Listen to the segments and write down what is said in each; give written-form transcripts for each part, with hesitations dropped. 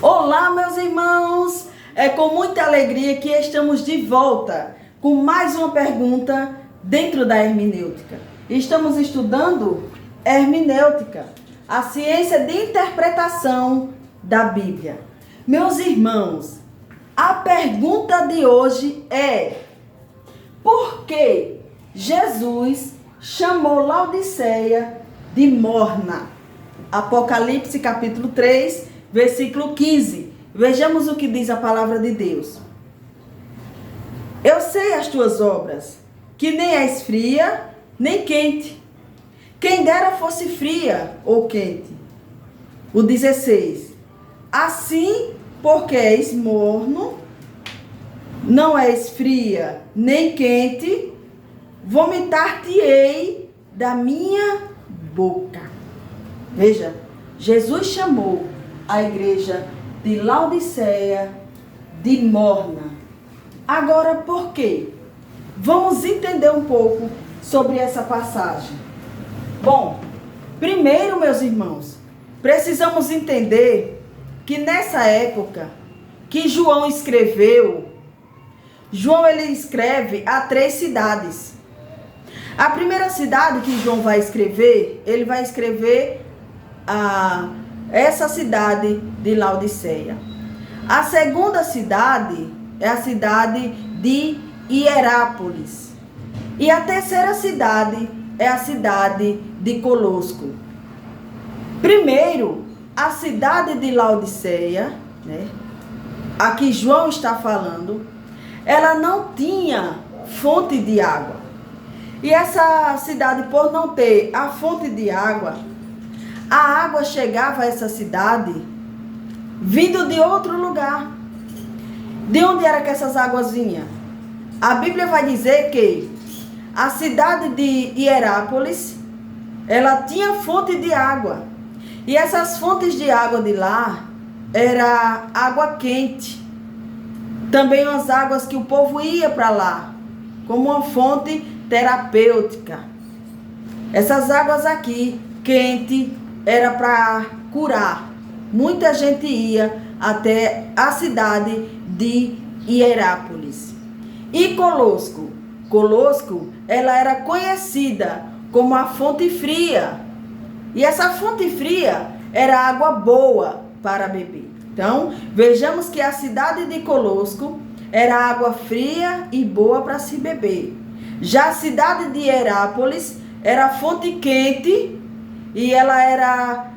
Olá, meus irmãos! É com muita alegria que estamos de volta com mais uma pergunta dentro da hermenêutica. Estamos estudando hermenêutica, a ciência de interpretação da Bíblia. Meus irmãos, a pergunta de hoje é: por que Jesus chamou Laodiceia de morna? Apocalipse capítulo 3, versículo 15. Vejamos o que diz a palavra de Deus. Eu sei as tuas obras, que nem és fria, nem quente. Quem dera fosse fria ou quente. O 16. Assim, porque és morno, não és fria, nem quente, vomitar-te-ei da minha boca. Veja, Jesus chamou a igreja de Laodiceia de morna. Agora, por quê? Vamos entender um pouco sobre essa passagem. Bom, primeiro, meus irmãos, precisamos entender que nessa época que João escreveu, ele escreve a 3 cidades. A primeira cidade que João vai escrever, ele vai escrever essa cidade de Laodiceia. A segunda cidade é a cidade de Hierápolis. E a terceira cidade é a cidade de Colosco. Primeiro, a cidade de Laodiceia, né, a que João está falando, ela não tinha fonte de água. E essa cidade, por não ter a fonte de água, a água chegava a essa cidade vindo de outro lugar. De onde era que essas águas vinham? A Bíblia vai dizer que a cidade de Hierápolis, ela tinha fonte de água. E essas fontes de água de lá era água quente. Também as águas que o povo ia para lá, como uma fonte terapêutica. Essas águas aqui, quente, era para curar. Muita gente ia até a cidade de Hierápolis. E Colosco? Colosco, ela era conhecida como a fonte fria. E essa fonte fria era água boa para beber. Então, vejamos que a cidade de Colosco era água fria e boa para se beber. Já a cidade de Hierápolis era fonte quente e ela era...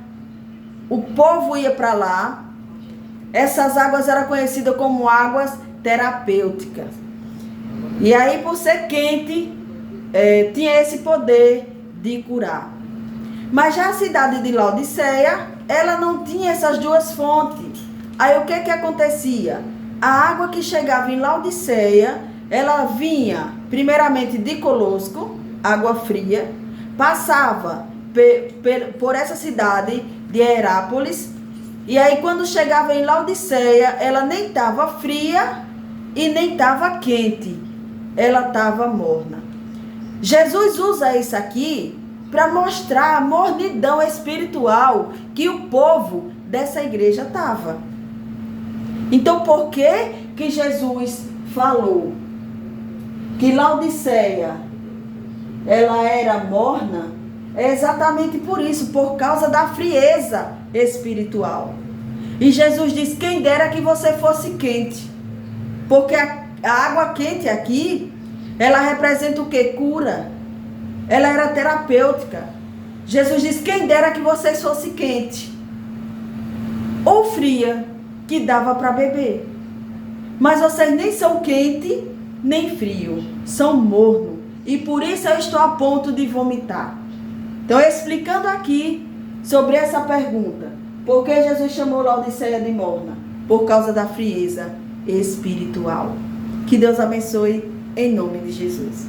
o povo ia para lá. Essas águas eram conhecidas como águas terapêuticas. E aí, por ser quente, tinha esse poder de curar. Mas já a cidade de Laodiceia, ela não tinha essas duas fontes. Aí o que acontecia? A água que chegava em Laodiceia, ela vinha primeiramente de Colosco, água fria, passava por essa cidade de Hierápolis, e aí quando chegava em Laodiceia, ela nem estava fria e nem estava quente, ela estava morna. Jesus usa isso aqui para mostrar a mornidão espiritual que o povo dessa igreja estava. Então, por que Jesus falou que Laodiceia ela era morna? É exatamente por isso, por causa da frieza espiritual. E Jesus diz: quem dera que você fosse quente. Porque a água quente aqui, ela representa o quê? Cura. Ela era terapêutica. Jesus diz: quem dera que vocês fossem quente. Ou fria, que dava para beber. Mas vocês nem são quente, nem frio. São morno. E por isso eu estou a ponto de vomitar. Então, explicando aqui sobre essa pergunta: por que Jesus chamou Laodiceia de morna? Por causa da frieza espiritual. Que Deus abençoe em nome de Jesus.